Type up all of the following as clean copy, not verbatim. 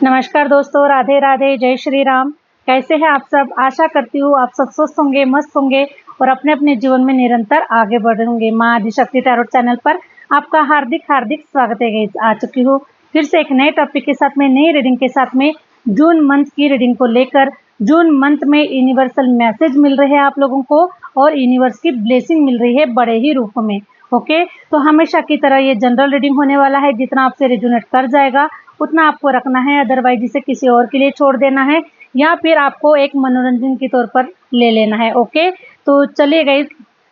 नमस्कार दोस्तों, राधे राधे, जय श्री राम। कैसे हैं आप सब? आशा करती हूँ आप सब स्वस्थ होंगे, मस्त होंगे और अपने अपने जीवन में निरंतर आगे बढ़ेंगे। माँ आदिशक्ति टैरोट चैनल पर आपका हार्दिक हार्दिक स्वागत है। गाइस, आ चुकी हूँ फिर से एक नए टॉपिक के साथ में, नई रीडिंग के साथ में। जून मंथ की रीडिंग को लेकर जून मंथ में यूनिवर्सल मैसेज मिल रहे हैं आप लोगों को और यूनिवर्स की ब्लेसिंग मिल रही है बड़े ही रूप में। ओके, तो हमेशा की तरह ये जनरल रीडिंग होने वाला है। जितना आपसे रेजोनेट कर जाएगा उतना आपको रखना है, अदरवाइज इसे किसी और के लिए छोड़ देना है या फिर आपको एक मनोरंजन के तौर पर ले लेना है। ओके, तो चलिए गाइस,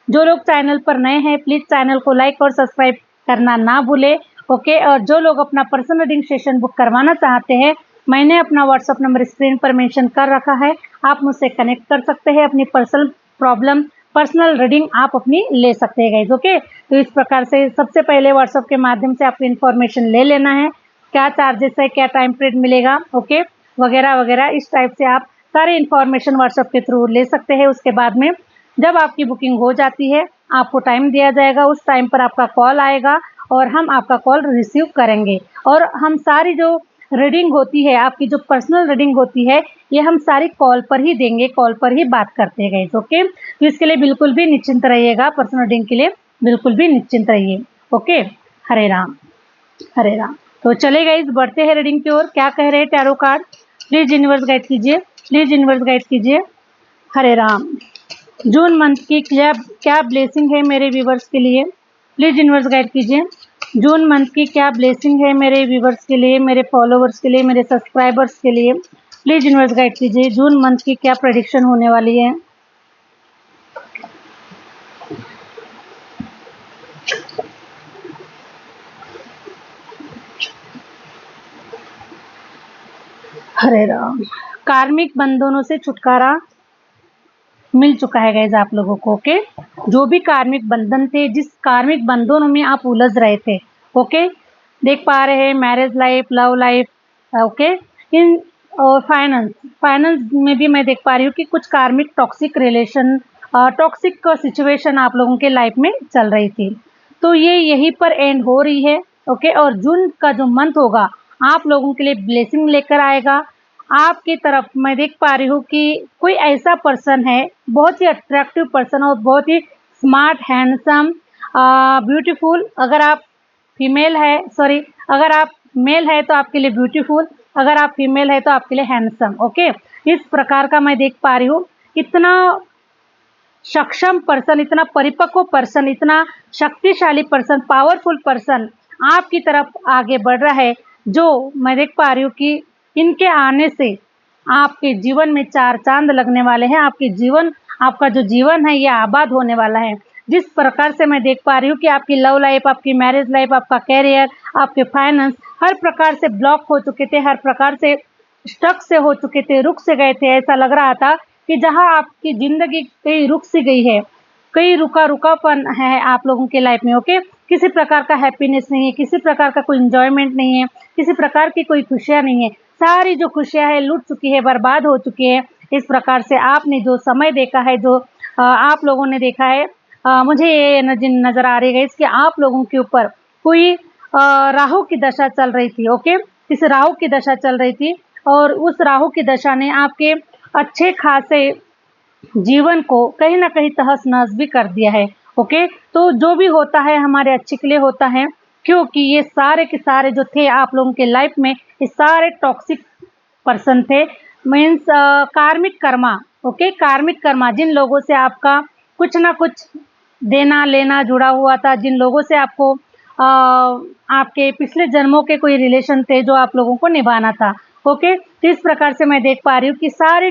जो लोग चैनल पर नए हैं प्लीज चैनल को लाइक और सब्सक्राइब करना ना भूले। ओके, और जो लोग अपना पर्सनल रीडिंग सेशन बुक करवाना चाहते हैं, मैंने अपना व्हाट्सअप नंबर स्क्रीन पर मेंशन कर रखा है। आप मुझसे कनेक्ट कर सकते हैं, अपनी पर्सनल प्रॉब्लम, पर्सनल रीडिंग आप अपनी ले सकते हैं गाइस। ओके, तो इस प्रकार से सबसे पहले व्हाट्सअप के माध्यम से आपको इन्फॉर्मेशन ले लेना है, क्या चार्जेस है, क्या टाइम पीरियड मिलेगा, ओके, वगैरह वगैरह। इस टाइप से आप सारे इन्फॉर्मेशन व्हाट्सएप के थ्रू ले सकते हैं। उसके बाद में जब आपकी बुकिंग हो जाती है आपको टाइम दिया जाएगा, उस टाइम पर आपका कॉल आएगा और हम आपका कॉल रिसीव करेंगे। और हम सारी जो रीडिंग होती है, आपकी जो पर्सनल रीडिंग होती है, ये हम सारी कॉल पर ही देंगे, कॉल पर ही बात करते हैं गाइस। ओके, तो इसके लिए बिल्कुल भी निश्चिंत रहिएगा, पर्सनल रीडिंग के लिए बिल्कुल भी निश्चिंत रहिए। ओके, हरे राम हरे राम। तो चले गाइस, बढ़ते हैं रीडिंग की ओर। क्या कह रहे हैं tarot card? Please universe guide कीजिए, प्लीज यूनिवर्स गाइड कीजिए। हरे राम। जून मंथ की क्या क्या ब्लेसिंग है मेरे व्यूवर्स के लिए? प्लीज यूनिवर्स गाइड कीजिए। जून मंथ की क्या ब्लेसिंग है मेरे व्यूवर्स के लिए, मेरे फॉलोवर्स के लिए, मेरे सब्सक्राइबर्स के लिए? प्लीज यूनिवर्स गाइड कीजिए। जून मंथ की क्या प्रेडिक्शन होने वाली है? हरे राम। कार्मिक बंधनों से छुटकारा मिल चुका है गाइज आप लोगों को। ओके, जो भी कार्मिक बंधन थे, जिस कार्मिक बंधनों में आप उलझ रहे थे, ओके, देख पा रहे हैं marriage life, love life, okay, इन और फाइनेंस, फाइनेंस में भी मैं देख पा रही हूँ कि कुछ कार्मिक टॉक्सिक रिलेशन, टॉक्सिक सिचुएशन आप लोगों के लाइफ में चल रही थी, तो ये यहीं पर एंड हो रही है। ओके, और जून का जो मंथ होगा आप लोगों के लिए ब्लेसिंग लेकर आएगा। आपकी तरफ मैं देख पा रही हूँ कि कोई ऐसा पर्सन है, बहुत ही अट्रैक्टिव पर्सन और बहुत ही स्मार्ट, हैंडसम, ब्यूटीफुल। अगर आप फीमेल है, सॉरी, अगर आप मेल है तो आपके लिए ब्यूटीफुल, अगर आप फीमेल है तो आपके लिए हैंडसम। ओके, इस प्रकार का मैं देख पा रही हूँ। इतना सक्षम पर्सन, इतना परिपक्व पर्सन, इतना शक्तिशाली पर्सन, पावरफुल पर्सन आपकी तरफ आगे बढ़ रहा है, जो मैं देख पा रही हूँ कि इनके आने से आपके जीवन में चार चांद लगने वाले हैं। आपके जीवन, आपका जो जीवन है ये आबाद होने वाला है। जिस प्रकार से मैं देख पा रही हूँ कि आपकी लव लाइफ, आपकी मैरिज लाइफ, आपका कैरियर, आपके फाइनेंस हर प्रकार से ब्लॉक हो चुके थे, हर प्रकार से स्टक से हो चुके थे, रुक से गए थे। ऐसा लग रहा था कि जहां आपकी जिंदगी कहीं रुक सी गई है, कहीं रुकापन है आप लोगों के लाइफ में। ओके, किसी प्रकार का हैप्पीनेस नहीं है, किसी प्रकार का कोई इंजॉयमेंट नहीं है, किसी प्रकार की कोई खुशियां नहीं है। सारी जो खुशियां है लूट चुकी है, बर्बाद हो चुकी है। इस प्रकार से आपने जो समय देखा है, जो आप लोगों ने देखा है, मुझे ये एनर्जी नजर आ रही है इसके आप लोगों के ऊपर कोई राहु की दशा चल रही थी। ओके, इस राहु की दशा चल रही थी और उस राहु की दशा ने आपके अच्छे खासे जीवन को कहीं ना कहीं तहस नहस भी कर दिया है। ओके, तो जो भी होता है हमारे अच्छे के लिए होता है, क्योंकि ये सारे के सारे जो थे आप लोगों के लाइफ में, ये सारे टॉक्सिक पर्सन थे। मीन्स कार्मिक कर्मा। ओके, कार्मिक कर्मा, जिन लोगों से आपका कुछ ना कुछ देना लेना जुड़ा हुआ था, जिन लोगों से आपको आपके पिछले जन्मों के कोई रिलेशन थे जो आप लोगों को निभाना था। ओके, तो इस प्रकार से मैं देख पा रही हूँ कि सारे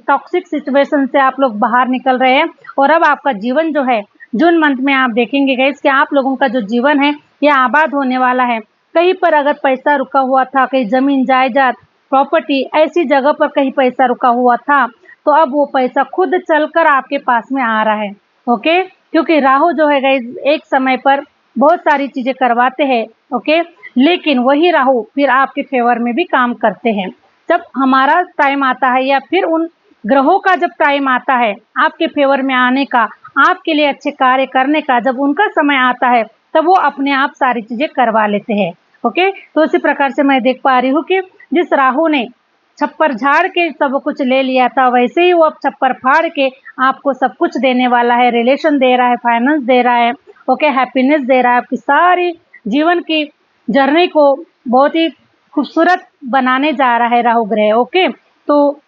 टॉक्सिक सिचुएशन से आप लोग बाहर निकल रहे हैं और अब आपका जीवन जो है जून मंथ में आप देखेंगे गाइस कि आप लोगों का जो जीवन है ये आबाद होने वाला है। कहीं पर अगर पैसा रुका हुआ था, कहीं जमीन जायदाद प्रॉपर्टी ऐसी जगह पर कहीं पैसा रुका हुआ था, तो अब वो पैसा खुद चलकर आपके पास में आ रहा है। ओके, क्योंकि राहु जो है गाइस एक समय पर बहुत सारी चीजें करवाते हैं। ओके, लेकिन वही राहु फिर आपके फेवर में भी काम करते हैं। जब हमारा टाइम आता है या फिर उन ग्रहों का जब टाइम आता है आपके फेवर में आने का, आपके लिए अच्छे कार्य करने का, जब उनका समय आता है तब वो अपने आप सारी चीजें करवा लेते हैं। ओके, तो इसी प्रकार से मैं देख पा रही हूँ कि जिस राहु ने छप्पर झाड़ के सब कुछ ले लिया था, वैसे ही वो अब छप्पर फाड़ के आपको सब कुछ देने वाला है। रिलेशन दे रहा है, फाइनेंस दे रहा है, ओके, हैप्पीनेस दे रहा है। आपकी सारी जीवन की जर्नी को बहुत ही खूबसूरत बनाने जा रहा है राहु ग्रह, ओके। तो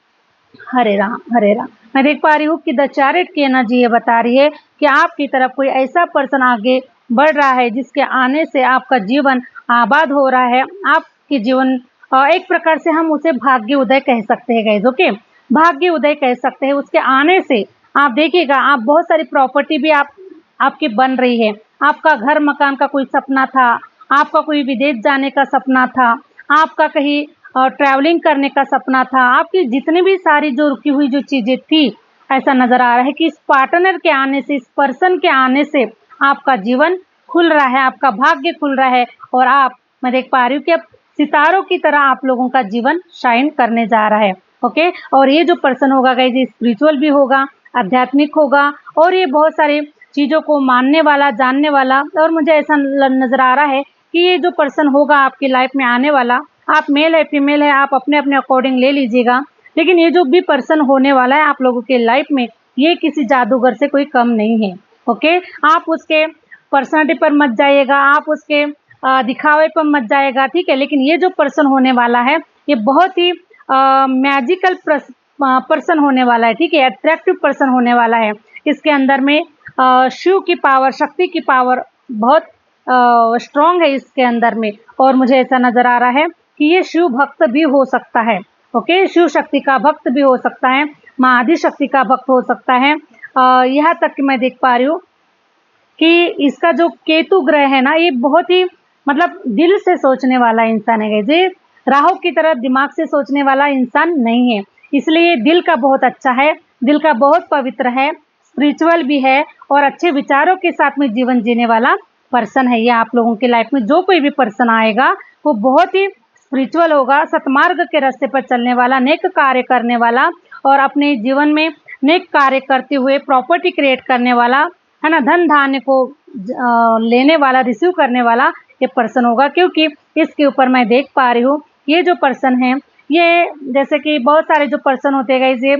हरे राम हरे राम। मैं देख पा रही हूँ कि द चैरिट की एनर्जी ये बता रही है कि आपकी तरफ कोई ऐसा पर्सन आगे बढ़ रहा है जिसके आने से आपका जीवन आबाद हो रहा है। आपके जीवन एक प्रकार से हम उसे भाग्य उदय कह सकते हैं गाइस, ओके, भाग्य उदय कह सकते हैं। उसके आने से आप देखिएगा, आप बहुत सारी प्रॉपर्टी भी आपकी बन रही है। आपका घर मकान का कोई सपना था, आपका कोई विदेश जाने का सपना था, आपका कहीं ट्रैवलिंग करने का सपना था, आपकी जितनी भी सारी जो रुकी हुई जो चीजें थी, ऐसा नजर आ रहा है कि इस पार्टनर के आने से, इस पर्सन के आने से आपका जीवन खुल रहा है, आपका भाग्य खुल रहा है। और मैं देख पा रही हूँ कि अब सितारों की तरह आप लोगों का जीवन शाइन करने जा रहा है, ओके। और ये जो पर्सन होगा गाइस, ये स्पिरिचुअल भी होगा, आध्यात्मिक होगा, और ये बहुत सारी चीजों को मानने वाला, जानने वाला। और मुझे ऐसा नजर आ रहा है कि ये जो पर्सन होगा आपकी लाइफ में आने वाला, आप मेल है फीमेल है, आप अपने अपने अकॉर्डिंग ले लीजिएगा, लेकिन ये जो भी पर्सन होने वाला है आप लोगों के लाइफ में, ये किसी जादूगर से कोई कम नहीं है, ओके। आप उसके पर्सनालिटी पर मत जाइएगा, आप उसके दिखावे पर मत जाएगा, ठीक है। लेकिन ये जो पर्सन होने वाला है, ये बहुत ही मैजिकल पर्सन होने वाला है, ठीक है, अट्रैक्टिव पर्सन होने वाला है। इसके अंदर में शिव की पावर, शक्ति की पावर बहुत स्ट्रॉन्ग है इसके अंदर में। और मुझे ऐसा नजर आ रहा है कि ये शिव भक्त भी हो सकता है, ओके, शिव शक्ति का भक्त भी हो सकता है, माँ आदि शक्ति का भक्त हो सकता है। यहाँ तक कि मैं देख पा रही हूँ कि इसका जो केतु ग्रह है ना, ये बहुत ही मतलब दिल से सोचने वाला इंसान है। ये राहु की तरह दिमाग से सोचने वाला इंसान नहीं है, इसलिए दिल का बहुत अच्छा है, दिल का बहुत पवित्र है, स्पिरिचुअल भी है, और अच्छे विचारों के साथ में जीवन जीने वाला पर्सन है। ये आप लोगों की लाइफ में जो कोई भी पर्सन आएगा वो बहुत ही स्पिरिचुअल होगा, सतमार्ग के रास्ते पर चलने वाला, नेक कार्य करने वाला, और अपने जीवन में नेक कार्य करते हुए प्रॉपर्टी क्रिएट करने वाला, है ना, धन धान्य को लेने वाला, रिसीव करने वाला ये पर्सन होगा। क्योंकि इसके ऊपर मैं देख पा रही हूँ ये जो पर्सन है, ये जैसे कि बहुत सारे जो पर्सन होते हैं ये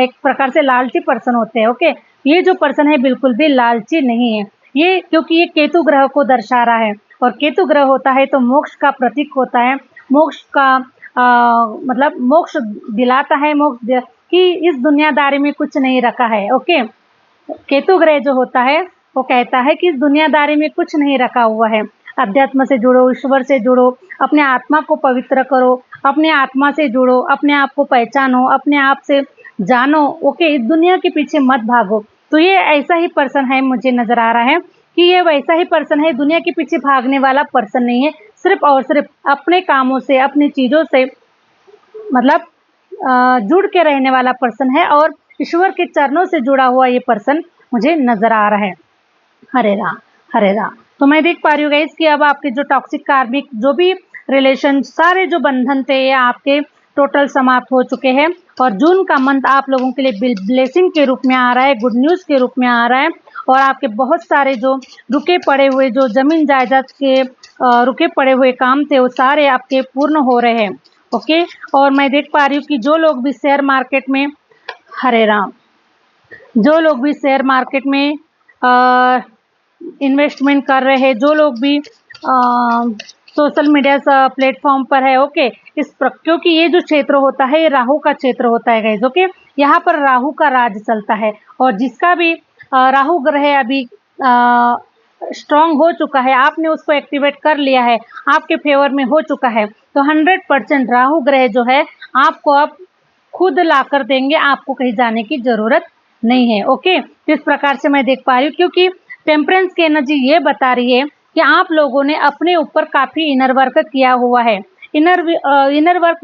एक प्रकार से लालची पर्सन होते हैं, ओके। ये जो पर्सन है बिल्कुल भी लालची नहीं है ये, क्योंकि ये केतु ग्रह को दर्शा रहा है, और केतु ग्रह होता है तो मोक्ष का प्रतीक होता है, मोक्ष का मतलब मोक्ष दिलाता है, कि इस दुनियादारी में कुछ नहीं रखा है, ओके। केतु ग्रह जो होता है वो कहता है कि इस दुनियादारी में कुछ नहीं रखा हुआ है। अध्यात्म से जुड़ो, ईश्वर से जुड़ो, अपने आत्मा को पवित्र करो, अपने आत्मा से जुड़ो, अपने आप को पहचानो, अपने आप से जानो, ओके। इस दुनिया के पीछे मत भागो। तो ये ऐसा ही पर्सन है, मुझे नजर आ रहा है कि ये वैसा ही पर्सन है, दुनिया के पीछे भागने वाला पर्सन नहीं है, सिर्फ और सिर्फ अपने कामों से, अपनी चीजों से मतलब जुड़ के रहने वाला पर्सन है, और ईश्वर के चरणों से जुड़ा हुआ ये पर्सन मुझे नजर आ रहा है। हरे राम हरे राम। तो मैं देख पा रही हूँ गाइस कि अब आपके जो टॉक्सिक कार्मिक जो भी रिलेशन, सारे जो बंधन थे, ये आपके टोटल समाप्त हो चुके हैं। और जून का मंथ आप लोगों के लिए ब्लेसिंग के रूप में आ रहा है, गुड न्यूज़ के रूप में आ रहा है, और आपके बहुत सारे जो रुके पड़े हुए, जो जमीन जायदाद के रुके पड़े हुए काम थे, वो सारे आपके पूर्ण हो रहे हैं, ओके। और मैं देख पा रही हूँ कि जो लोग भी शेयर मार्केट में, हरे राम, जो लोग भी शेयर मार्केट में इन्वेस्टमेंट कर रहे हैं, जो लोग भी सोशल मीडिया प्लेटफॉर्म पर है, ओके, क्योंकि ये जो क्षेत्र होता है ये राहु का क्षेत्र होता है गाइस, ओके। यहाँ पर राहु का राज चलता है, और जिसका भी राहु ग्रह अभी स्ट्रांग हो चुका है, आपने उसको एक्टिवेट कर लिया है, आपके फेवर में हो चुका है, तो 100% राहु ग्रह जो है आपको अब खुद ला कर देंगे, आपको कहीं जाने की जरूरत नहीं है, ओके। इस प्रकार से मैं देख पा रही हूँ, क्योंकि टेम्परेंस की एनर्जी ये बता रही है कि आप लोगों ने अपने ऊपर काफी इनर वर्क किया हुआ है। इनर वर्क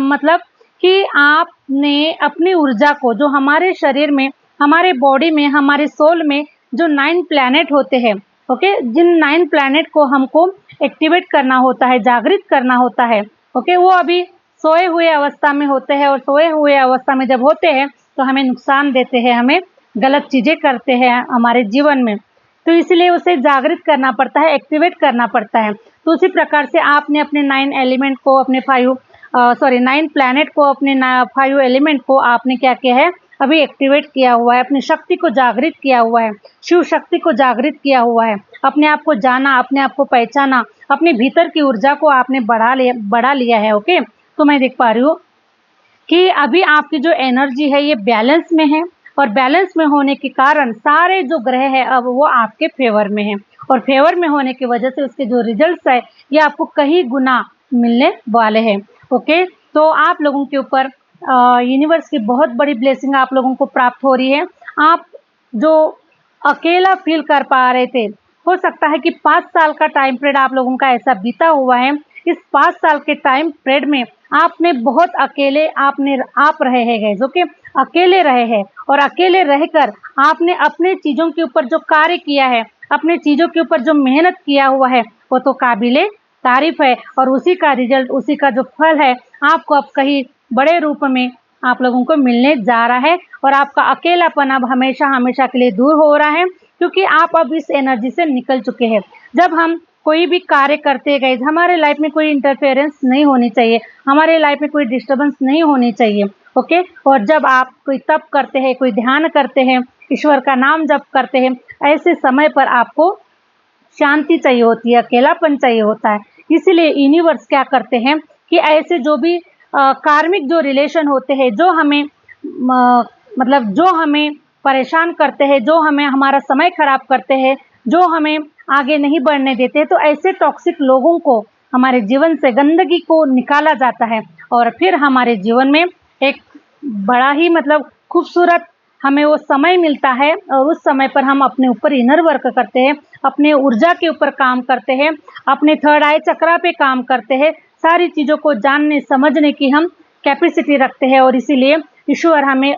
मतलब कि आपने अपनी ऊर्जा को, जो हमारे शरीर में, हमारे बॉडी में, हमारे सोल में जो 9 प्लैनेट होते हैं, ओके, जिन 9 प्लैनेट को हमको एक्टिवेट करना होता है, जागृत करना होता है, ओके, वो अभी सोए हुए अवस्था में होते हैं, और सोए हुए अवस्था में जब होते हैं तो हमें नुकसान देते हैं, हमें गलत चीजें करते हैं हमारे जीवन में, तो इसलिए उसे जागृत करना पड़ता है, एक्टिवेट करना पड़ता है। तो उसी प्रकार से आपने अपने 9 एलिमेंट को, अपने 5 सॉरी 9 प्लैनेट को, अपने 5 एलिमेंट को आपने क्या किया है, अभी एक्टिवेट किया हुआ है, अपनी शक्ति को जागृत किया हुआ है, शिव शक्ति को जागृत किया हुआ है, अपने आप को जाना, अपने आप को पहचाना, अपने भीतर की ऊर्जा को आपने बढ़ा लिया है। ओके, तो मैं देख पा रही हूँ कि अभी आपकी जो एनर्जी है ये बैलेंस में है, और बैलेंस में होने के कारण सारे जो ग्रह है अब वो आपके फेवर में है, और फेवर में होने की वजह से उसके जो रिजल्ट्स है ये आपको कई गुना मिलने वाले हैं। ओके, तो आप लोगों के ऊपर यूनिवर्स की बहुत बड़ी ब्लेसिंग आप लोगों को प्राप्त हो रही है। आप जो अकेला फील कर पा रहे थे, हो सकता है कि 5 साल का टाइम पीरियड आप लोगों का ऐसा बीता हुआ है। इस 5 साल के टाइम पीरियड में आपने बहुत अकेले आप रहे हैं गाइस। ओके, अकेले रहे हैं, और अकेले रहकर आपने अपने चीज़ों के ऊपर जो कार्य किया है, अपने चीज़ों के ऊपर जो मेहनत किया हुआ है, वो तो काबिले तारीफ है, और उसी का रिजल्ट, उसी का जो फल है आपको अब कहीं बड़े रूप में आप लोगों को मिलने जा रहा है, और आपका अकेलापन अब हमेशा हमेशा के लिए दूर हो रहा है, क्योंकि आप अब इस एनर्जी से निकल चुके हैं। जब हम कोई भी कार्य करते गए, हमारे लाइफ में कोई इंटरफेरेंस नहीं होनी चाहिए, हमारे लाइफ में कोई डिस्टर्बेंस नहीं होनी चाहिए। ओके, और जब आप कोई तप करते हैं, कोई ध्यान करते हैं, ईश्वर का नाम जप करते हैं, ऐसे समय पर आपको शांति चाहिए होती है, अकेलापन चाहिए होता है। इसीलिए यूनिवर्स क्या करते हैं कि ऐसे जो भी कार्मिक जो रिलेशन होते हैं, जो हमें मतलब जो हमें परेशान करते हैं, जो हमें हमारा समय खराब करते हैं, जो हमें आगे नहीं बढ़ने देते, तो ऐसे टॉक्सिक लोगों को हमारे जीवन से, गंदगी को निकाला जाता है, और फिर हमारे जीवन में एक बड़ा ही मतलब खूबसूरत हमें वो समय मिलता है, और उस समय पर हम अपने ऊपर इनर वर्क करते हैं, अपने ऊर्जा के ऊपर काम करते हैं, अपने थर्ड आई चक्रा पे काम करते हैं, सारी चीज़ों को जानने समझने की हम कैपेसिटी रखते हैं। और इसीलिए ईश्वर हमें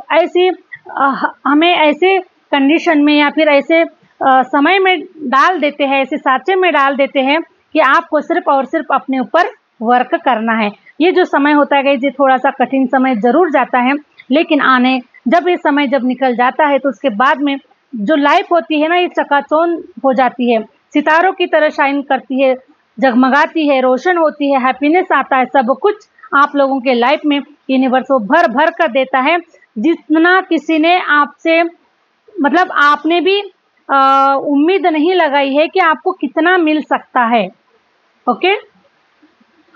ऐसे कंडीशन में या फिर ऐसे समय में डाल देते हैं, ऐसे साँचे में डाल देते हैं कि आपको सिर्फ और सिर्फ अपने ऊपर वर्क करना है। ये जो समय होता है ये थोड़ा सा कठिन समय ज़रूर जाता है, लेकिन जब ये समय जब निकल जाता है तो उसके बाद में जो लाइफ होती है ना, ये चकाचौंध हो जाती है, सितारों की तरह शाइन करती है, जगमगाती है, रोशन होती है, हैप्पीनेस आता है, सब कुछ आप लोगों के लाइफ में यूनिवर्स वो भर भर कर देता है। जितना किसी ने आपसे मतलब आपने भी उम्मीद नहीं लगाई है कि आपको कितना मिल सकता है। ओके,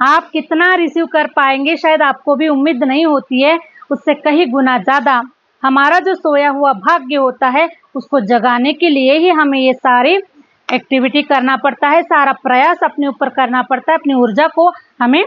आप कितना रिसीव कर पाएंगे शायद आपको भी उम्मीद नहीं होती है, उससे कहीं गुना ज़्यादा हमारा जो सोया हुआ भाग्य होता है उसको जगाने के लिए ही हमें ये सारी एक्टिविटी करना पड़ता है, सारा प्रयास अपने ऊपर करना पड़ता है, अपनी ऊर्जा को हमें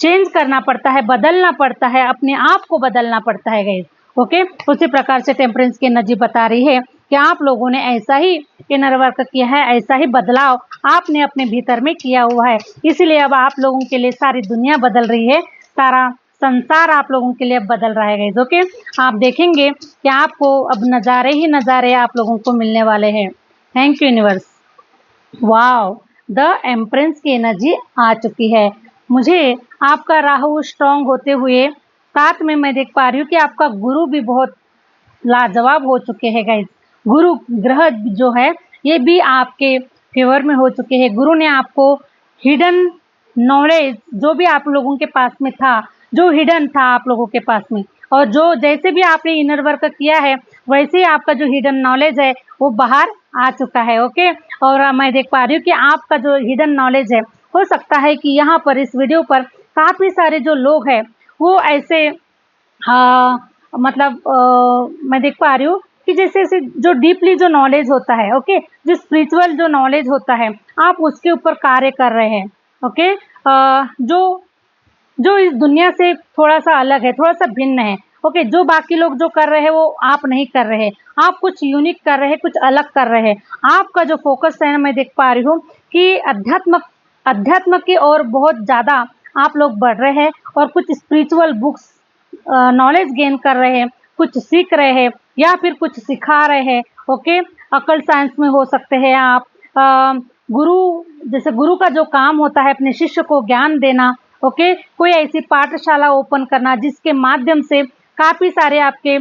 चेंज करना पड़ता है, बदलना पड़ता है, अपने आप को बदलना पड़ता है गाइस। ओके, उसी प्रकार से टेम्परेंस की एनर्जी बता रही है कि आप लोगों ने ऐसा ही इनर वर्क किया है, ऐसा ही बदलाव आपने अपने भीतर में किया हुआ है, इसलिए अब आप लोगों के लिए सारी दुनिया बदल रही है, सारा संसार आप लोगों के लिए अब बदल रहा है गाइस। ओके, आप देखेंगे कि आपको अब नज़ारे ही नज़ारे आप लोगों को मिलने वाले हैं। Thank you universe. Wow, the empress की एनर्जी आ चुकी है। मुझे आपका राहु स्ट्रांग होते हुए साथ में मैं देख पा रही हूँ कि आपका गुरु भी बहुत लाजवाब हो चुके हैं गाइस। गुरु ग्रह जो है ये भी आपके फेवर में हो चुके हैं। गुरु ने आपको हिडन नॉलेज जो भी आप लोगों के पास में था, जो हिडन था आप लोगों के पास में, और जो जैसे भी आपने इनर वर्क किया है वैसे ही आपका जो हिडन नॉलेज है वो बाहर आ चुका है। ओके, और मैं देख पा रही हूँ कि आपका जो हिडन नॉलेज है, हो सकता है कि यहाँ पर इस वीडियो पर काफ़ी सारे जो लोग हैं वो ऐसे मतलब मैं देख पा रही हूँ कि जैसे जैसे जो डीपली जो नॉलेज होता है, ओके, जो स्पिरिचुअल जो नॉलेज होता है आप उसके ऊपर कार्य कर रहे हैं। ओके, जो इस दुनिया से थोड़ा सा अलग है, थोड़ा सा भिन्न है। ओके, जो बाकी लोग जो कर रहे हैं वो आप नहीं कर रहे, आप कुछ यूनिक कर रहे हैं, कुछ अलग कर रहे हैं। आपका जो फोकस है ना, मैं देख पा रही हूँ कि अध्यात्म की ओर बहुत ज़्यादा आप लोग बढ़ रहे हैं, और कुछ स्पिरिचुअल बुक्स नॉलेज गेन कर रहे हैं, कुछ सीख रहे हैं या फिर कुछ सिखा रहे हैं। ओके, अकल साइंस में हो सकते हैं आप, जैसे गुरु का जो काम होता है अपने शिष्य को ज्ञान देना। ओके, कोई ऐसी पाठशाला ओपन करना जिसके माध्यम से काफ़ी सारे आपके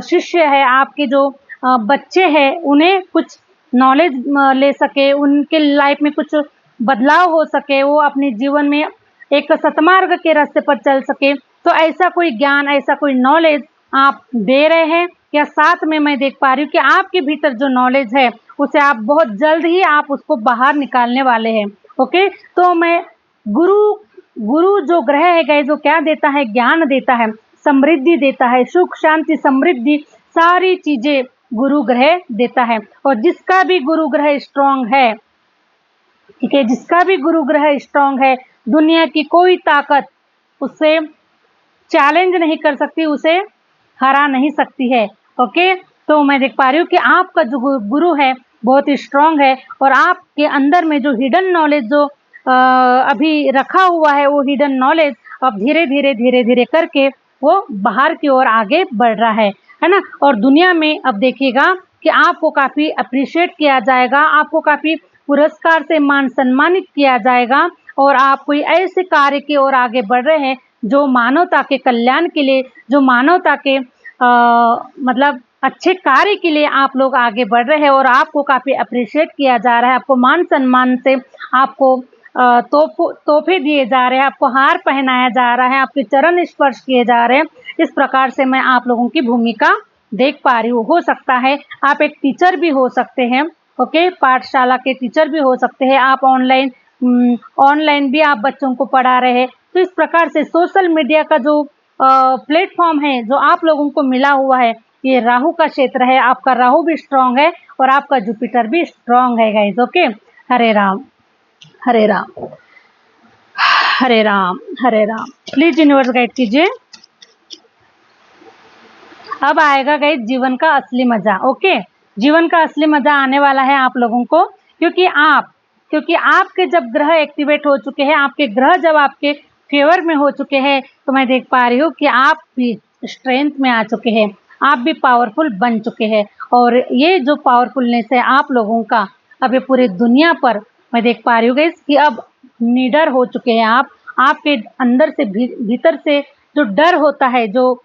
शिष्य है, आपके जो बच्चे हैं उन्हें कुछ नॉलेज ले सके, उनके लाइफ में कुछ बदलाव हो सके, वो अपने जीवन में एक सतमार्ग के रास्ते पर चल सके। तो ऐसा कोई ज्ञान, ऐसा कोई नॉलेज आप दे रहे हैं, या साथ में मैं देख पा रही हूँ कि आपके भीतर जो नॉलेज है उसे आप बहुत जल्द ही आप उसको बाहर निकालने वाले हैं। ओके, तो मैं गुरु गुरु जो ग्रह है गाइस, जो क्या देता है, ज्ञान देता है, समृद्धि देता है, सुख शांति समृद्धि सारी चीजें गुरु ग्रह देता है। और जिसका भी गुरु ग्रह स्ट्रांग है, ठीक है, जिसका भी गुरु ग्रह स्ट्रांग है, दुनिया की कोई ताकत उससे चैलेंज नहीं कर सकती, उसे हरा नहीं सकती है। ओके, तो मैं देख पा रही हूँ कि आपका जो गुरु है बहुत ही स्ट्रांग है, और आपके अंदर में जो हिडन नॉलेज जो अभी रखा हुआ है, वो हिडन नॉलेज अब धीरे धीरे धीरे धीरे करके वो बाहर की ओर आगे बढ़ रहा है ना। और दुनिया में अब देखिएगा कि आपको काफी अप्रिशिएट किया जाएगा, आपको काफी पुरस्कार से मान सम्मानित किया जाएगा, और आप कोई ऐसे कार्य की ओर आगे बढ़ रहे हैं जो मानवता के कल्याण के लिए, जो मानवता के मतलब अच्छे कार्य के लिए आप लोग आगे बढ़ रहे हैं, और आपको काफी अप्रिशिएट किया जा रहा है, आपको मान सम्मान से आपको तोहफे दिए जा रहे हैं, आपको हार पहनाया जा रहा है, आपके चरण स्पर्श किए जा रहे हैं। इस प्रकार से मैं आप लोगों की भूमिका देख पा रही हूँ। हो सकता है आप एक टीचर भी हो सकते हैं, ओके, पाठशाला के टीचर भी हो सकते हैं, आप ऑनलाइन भी आप बच्चों को पढ़ा रहे हैं। तो इस प्रकार से सोशल मीडिया का जो प्लेटफॉर्म है जो आप लोगों को मिला हुआ है, ये राहु का क्षेत्र है, आपका राहु भी स्ट्रांग है और आपका जुपिटर भी स्ट्रांग है guys. Okay, Hare Ram Hare Ram Hare Ram Hare Ram. Please universe guide कीजिए। अब आएगा गाइज जीवन का असली मजा। ओके, जीवन का असली मजा आने वाला है आप लोगों को, क्योंकि आपके जब ग्रह एक्टिवेट हो चुके हैं, आपके ग्रह जब आपके फेवर में हो चुके हैं, तो मैं देख पा रही हूँ कि आप भी स्ट्रेंथ में आ चुके हैं, आप भी पावरफुल बन चुके हैं। और ये जो पावरफुलनेस है आप लोगों का, अब ये पूरी दुनिया पर मैं देख पा रही हूँ गाइस कि अब निडर हो चुके हैं आप। आपके अंदर से भीतर से जो डर होता है, जो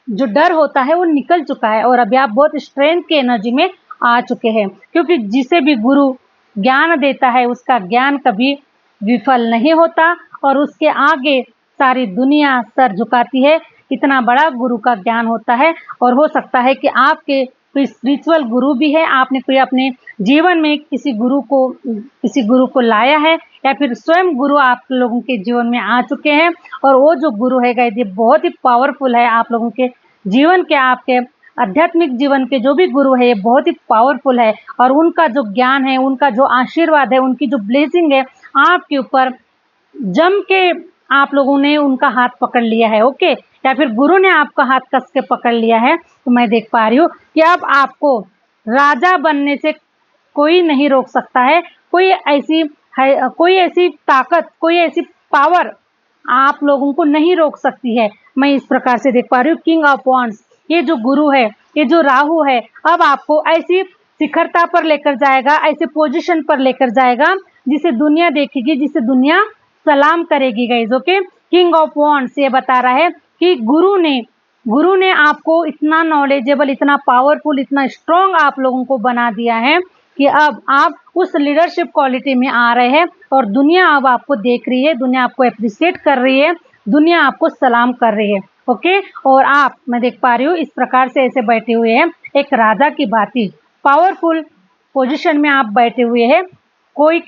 डर होता है वो निकल चुका है, और अभी आप बहुत स्ट्रेंथ की एनर्जी में आ चुके हैं। क्योंकि जिसे भी गुरु ज्ञान देता है उसका ज्ञान कभी विफल नहीं होता, और उसके आगे सारी दुनिया सर झुकाती है। इतना बड़ा गुरु का ज्ञान होता है। और हो सकता है कि आपके कोई स्पिरिचुअल गुरु भी है, आपने कोई अपने जीवन में किसी गुरु को लाया है, या फिर स्वयं गुरु आप लोगों के जीवन में आ चुके हैं। और वो जो गुरु है गाइस, ये बहुत ही पावरफुल है आप लोगों के जीवन के, आपके आध्यात्मिक जीवन के जो भी गुरु है ये बहुत ही पावरफुल है। और उनका जो ज्ञान है, उनका जो आशीर्वाद है, उनकी जो ब्लेसिंग है आपके ऊपर जम के आप लोगों ने उनका हाथ पकड़ लिया है। ओके, या फिर गुरु ने आपका हाथ कस के पकड़ लिया है। तो मैं देख पा रही हूँ कि अब आपको राजा बनने से कोई नहीं रोक सकता है। कोई ऐसी ताकत, कोई ऐसी पावर आप लोगों को नहीं रोक सकती है। मैं इस प्रकार से देख पा रही हूँ किंग ऑफ वॉन्ड्स, ये जो गुरु है, ये जो राहु है, अब आपको ऐसी शिखरता पर लेकर जाएगा, ऐसे पोजीशन पर लेकर जाएगा जिसे दुनिया देखेगी, जिसे दुनिया सलाम करेगी guys. Okay, king of wands ये बता रहा है कि गुरु ने आपको इतना नॉलेजेबल, इतना पावरफुल, इतना स्ट्रांग आप लोगों को बना दिया है कि अब आप उस लीडरशिप क्वालिटी में आ रहे हैं, और दुनिया अब आपको देख रही है, दुनिया आपको अप्रिशिएट कर रही है, दुनिया आपको सलाम कर रही है। ओके, और आप, मैं देख पा रही हूँ इस प्रकार से ऐसे बैठे हुए हैं, एक राजा की भांति पावरफुल पोजीशन में आप बैठे हुए हैं। कोई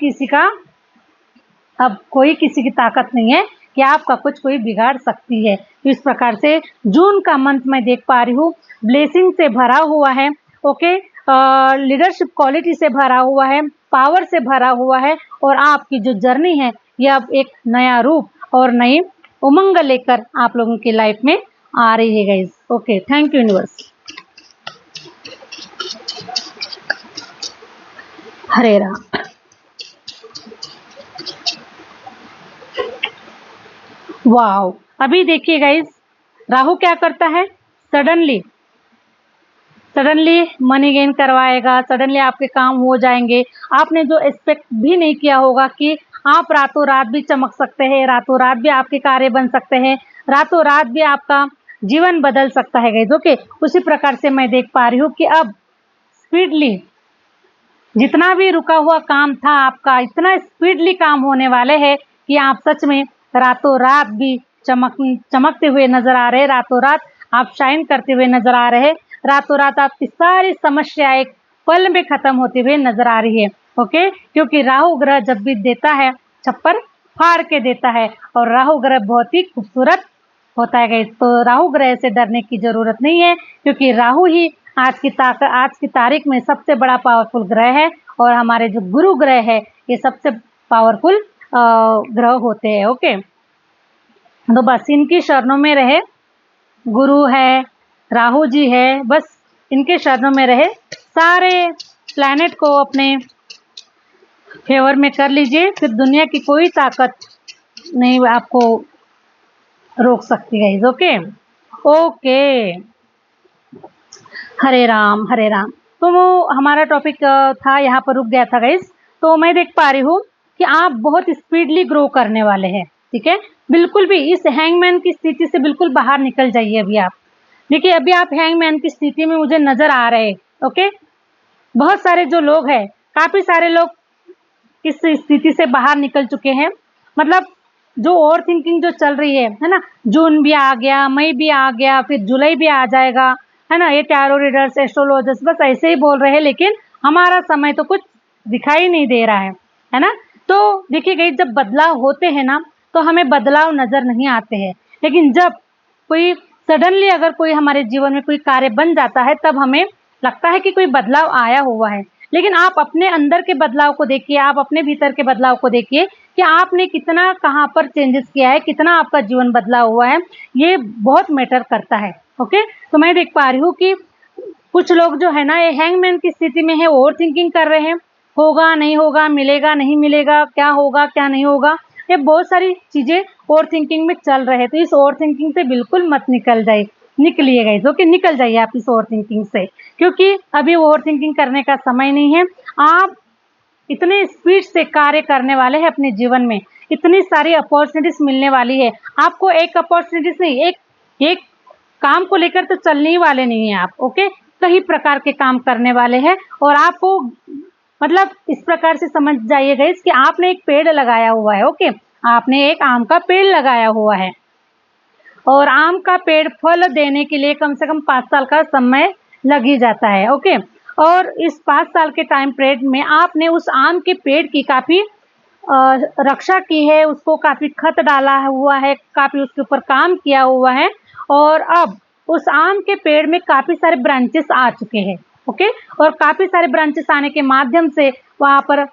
किसी की ताकत नहीं है कि आपका कुछ कोई बिगाड़ सकती है। तो इस प्रकार से जून का मंथ मैं देख पा रही हूँ ब्लेसिंग से भरा हुआ है। ओके, लीडरशिप क्वालिटी से भरा हुआ है, पावर से भरा हुआ है, और आपकी जो जर्नी है ये अब एक नया रूप और नई उमंग लेकर आप लोगों की लाइफ में आ रही है guys. Okay, thank you universe. Hare Ram. Wow, अभी देखिए गाइज, राहु क्या करता है, सडनली मनी गेन करवाएगा, सडनली आपके काम हो जाएंगे। आपने जो एक्सपेक्ट भी नहीं किया होगा कि आप रातों रात भी चमक सकते हैं, रातों रात भी आपके कार्य बन सकते हैं, रातों रात भी आपका जीवन बदल सकता है गाइज। ओके, उसी प्रकार से मैं देख पा रही हूँ कि अब स्पीडली जितना भी रुका हुआ काम था आपका, इतना स्पीडली काम होने वाले हैं कि आप सच में रातों रात भी चमकते हुए नजर आ रहे, रातों रात आप शाइन करते हुए नजर आ रहे, रातों रात आपकी सारी समस्या एक पल में खत्म होते हुए नजर आ रही है। ओके, क्योंकि राहु ग्रह जब भी देता है छप्पर फाड़ के देता है, और राहु ग्रह बहुत ही खूबसूरत होता है गाइस। तो राहु ग्रह से डरने की जरूरत नहीं है, क्योंकि राहु ही आज की तारीख में सबसे बड़ा पावरफुल ग्रह है, और हमारे जो गुरु ग्रह है ये सबसे पावरफुल ग्रह होते हैं। ओके, तो बस इनकी शरणों में रहे, गुरु है, राहु जी है, बस इनके शरणों में रहे, सारे प्लैनेट को अपने फेवर में कर लीजिए, फिर दुनिया की कोई ताकत नहीं आपको रोक सकती गाइस। ओके ओके, हरे राम हरे राम। तो वो हमारा टॉपिक था, यहाँ पर रुक गया था गाइस। तो मैं देख पा रही हूँ कि आप बहुत स्पीडली ग्रो करने वाले हैं, ठीक है। बिल्कुल भी इस हैंगमैन की स्थिति से बिल्कुल बाहर निकल जाइए अभी आप। देखिए अभी आप हैंगमैन की स्थिति में मुझे नजर आ रहे हैं। ओके, बहुत सारे जो लोग हैं, काफी सारे लोग इस स्थिति से बाहर निकल चुके हैं। मतलब जो ओवर थिंकिंग जो चल रही है ना, जून भी आ गया, मई भी आ गया, फिर जुलाई भी आ जाएगा, है ना। ये टैरो रीडर्स, एस्ट्रोलॉजर्स बस ऐसे ही बोल रहे हैं, लेकिन हमारा समय तो कुछ दिखाई नहीं दे रहा है ना। तो देखिए गाइस, जब बदलाव होते हैं ना तो हमें बदलाव नजर नहीं आते हैं, लेकिन जब कोई सडनली अगर कोई हमारे जीवन में कोई कार्य बन जाता है, तब हमें लगता है कि कोई बदलाव आया हुआ है। लेकिन आप अपने अंदर के बदलाव को देखिए, आप अपने भीतर के बदलाव को देखिए कि आपने कितना कहाँ पर चेंजेस किया है, कितना आपका जीवन बदलाव हुआ है, ये बहुत मैटर करता है। ओके, तो मैं देख पा रही हूँ कि कुछ लोग जो है ना, ये हैंगमैन की स्थिति में है, ओवर थिंकिंग कर रहे हैं, होगा नहीं होगा, मिलेगा नहीं मिलेगा, क्या होगा क्या नहीं होगा, ये बहुत सारी चीजें ओवर थिंकिंग में चल रहे हैं। तो इस ओवर थिंकिंग से बिल्कुल मत निकलिएगा इस। ओके, निकल जाइए आप इस ओवर थिंकिंग से, क्योंकि अभी ओवर थिंकिंग करने का समय नहीं है। आप इतने स्पीड से कार्य करने वाले हैं अपने जीवन में, इतनी सारी अपॉर्चुनिटीज मिलने वाली है आपको। एक अपॉर्चुनिटीज नहीं, एक काम को लेकर तो चलने ही वाले नहीं है आप। ओके, कई प्रकार के काम करने वाले हैं, और आपको मतलब इस प्रकार से समझ जाइएगा कि आपने एक पेड़ लगाया हुआ है। ओके, आपने एक आम का पेड़ लगाया हुआ है, और आम का पेड़ फल देने के लिए कम से कम 5 साल का समय लग ही जाता है। ओके, और इस 5 साल के टाइम पीरियड में आपने उस आम के पेड़ की काफी रक्षा की है, उसको काफी खत डाला हुआ है, काफी उसके ऊपर काम किया हुआ है, और अब उस आम के पेड़ में काफी सारे ब्रांचेस आ चुके हैं। ओके, और काफी सारे ब्रांचेस आने के माध्यम से वहां पर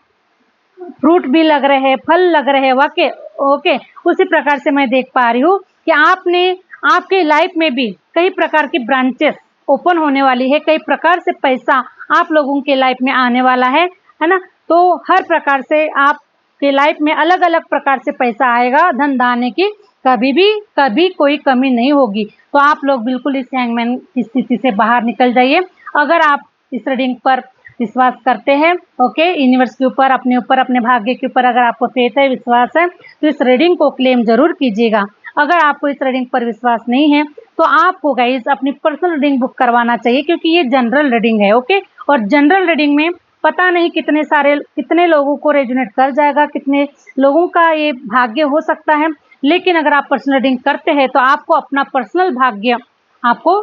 फ्रूट भी लग रहे हैं, फल लग रहे हैं। वाकई ओके, उसी प्रकार से मैं देख पा रही हूँ कि आपने आपके लाइफ में भी कई प्रकार की ब्रांचेस ओपन होने वाली है, कई प्रकार से पैसा आप लोगों के लाइफ में आने वाला है ना। तो हर प्रकार से आपके लाइफ में अलग अलग प्रकार से पैसा आएगा, धन दाने की कभी कोई कमी नहीं होगी। तो आप लोग बिल्कुल इस हैंगमैन की स्थिति से बाहर निकल जाइए। अगर आप इस रीडिंग पर विश्वास करते हैं, ओके, यूनिवर्स के ऊपर, अपने भाग्य के ऊपर अगर आपको फेथ है, विश्वास है, तो इस रीडिंग को क्लेम जरूर कीजिएगा। अगर आपको इस रीडिंग पर विश्वास नहीं है तो आपको गाइस अपनी पर्सनल रीडिंग बुक करवाना चाहिए, क्योंकि ये जनरल रीडिंग है। ओके, और जनरल रीडिंग में पता नहीं कितने लोगों को रेजोनेट कर जाएगा, कितने लोगों का ये भाग्य हो सकता है। लेकिन अगर आप पर्सनल रीडिंग करते हैं तो आपको अपना पर्सनल भाग्य आपको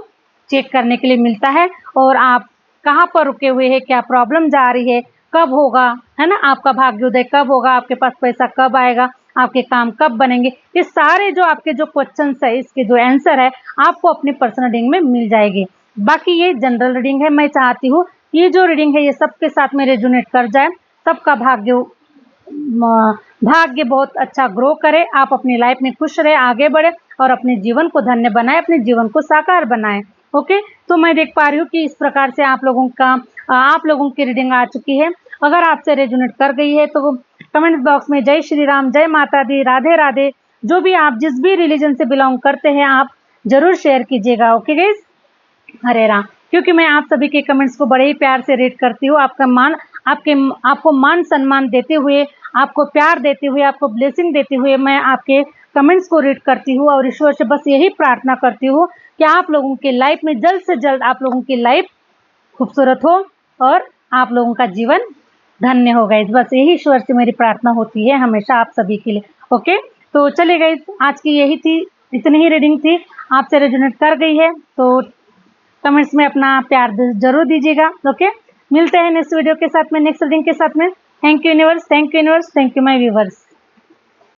चेक करने के लिए मिलता है, और आप कहाँ पर रुके हुए हैं, क्या प्रॉब्लम जा रही है, कब होगा, है ना, आपका भाग्योदय कब होगा, आपके पास पैसा कब आएगा, आपके काम कब बनेंगे, ये सारे जो आपके जो क्वेश्चंस है, इसके जो आंसर है आपको अपनी पर्सनल रीडिंग में मिल जाएगी। बाकी ये जनरल रीडिंग है, मैं चाहती हूँ ये जो रीडिंग है ये सबके साथ में रेजोनेट कर जाए, सबका भाग्य बहुत अच्छा ग्रो करे, आप अपनी लाइफ में खुश रहे, आगे बढ़े, और अपने जीवन को धन्य बनाए, अपने जीवन को साकार बनाए। ओके, तो मैं देख पा रही हूँ कि इस प्रकार से आप लोगों की रीडिंग आ चुकी है। अगर आपसे रेजोनेट कर गई है तो कमेंट बॉक्स में जय श्री राम, जय माता दी, राधे राधे, जो भी आप जिस भी रिलीजन से बिलोंग करते हैं आप जरूर शेयर कीजिएगा। ओके गाइस, हरे राम। क्योंकि मैं आप सभी के कमेंट्स को बड़े ही प्यार से रीड करती हूँ, आपको मान सम्मान देते हुए, आपको प्यार देते हुए, आपको ब्लेसिंग देते हुए मैं आपके कमेंट्स को रीड करती हूँ, और ईश्वर से बस यही प्रार्थना करती हूँ कि आप लोगों के लाइफ में जल्द से जल्द आप लोगों की लाइफ खूबसूरत हो, और आप लोगों का जीवन धन्य हो। गाइस, बस यही ईश्वर से मेरी प्रार्थना होती है हमेशा आप सभी के लिए। ओके, तो चलिए गाइस, आज की यही थी, इतनी ही रीडिंग थी। आपसे रेजोनेट कर गई है तो कमेंट्स में अपना प्यार जरूर दीजिएगा। ओके, मिलते हैं नेक्स्ट वीडियो के साथ में, नेक्स्ट रीडिंग के साथ में। Thank you universe, thank you universe, thank you my viewers.